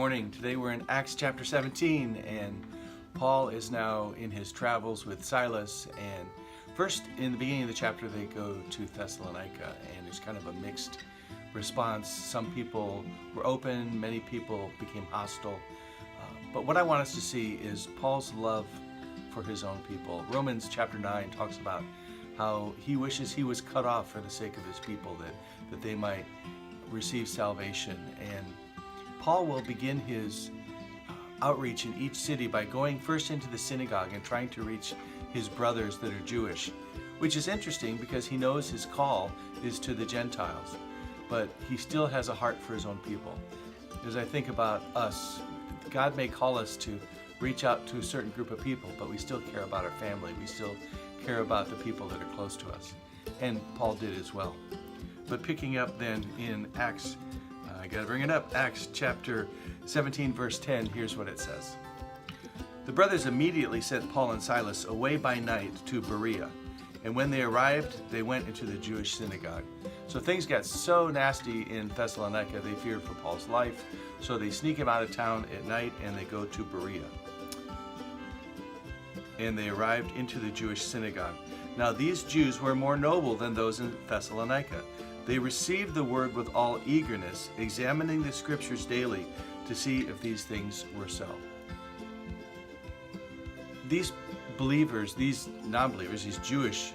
morning. Today we're in Acts chapter 17, and Paul is now in his travels with Silas. And first, in the beginning of the chapter, they go to Thessalonica, and there's kind of a mixed response. Some people were open, many people became hostile. But what I want us to see is Paul's love for his own people. Romans chapter 9 talks about how he wishes he was cut off for the sake of his people, that they might receive salvation. And Paul will begin his outreach in each city by going first into the synagogue and trying to reach his brothers that are Jewish, which is interesting because he knows his call is to the Gentiles, but he still has a heart for his own people. As I think about us, God may call us to reach out to a certain group of people, but we still care about our family. We still care about the people that are close to us. And Paul did as well. But picking up then in Acts, I got to bring it up, Acts chapter 17, verse 10, here's what it says. The brothers immediately sent Paul and Silas away by night to Berea. And when they arrived, they went into the Jewish synagogue. So things got so nasty in Thessalonica, they feared for Paul's life. So they sneak him out of town at night and they go to Berea. And they arrived into the Jewish synagogue. Now these Jews were more noble than those in Thessalonica. They received the word with all eagerness, examining the scriptures daily to see if these things were so. These believers, these non-believers, these Jewish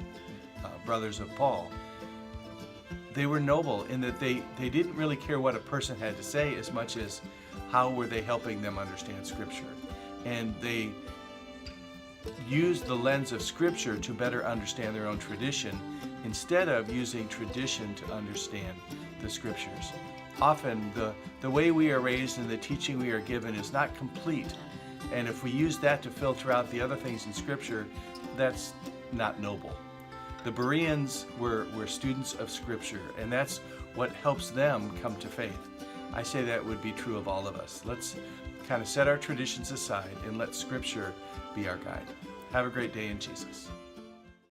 brothers of Paul, they were noble in that they didn't really care what a person had to say as much as how were they helping them understand Scripture. And they used the lens of Scripture to better understand their own tradition instead of using tradition to understand the Scriptures. Often the way we are raised and the teaching we are given is not complete. And if we use that to filter out the other things in Scripture, that's not noble. The Bereans were students of Scripture, and that's what helps them come to faith. I say that would be true of all of us. Let's kind of set our traditions aside and let Scripture be our guide. Have a great day in Jesus.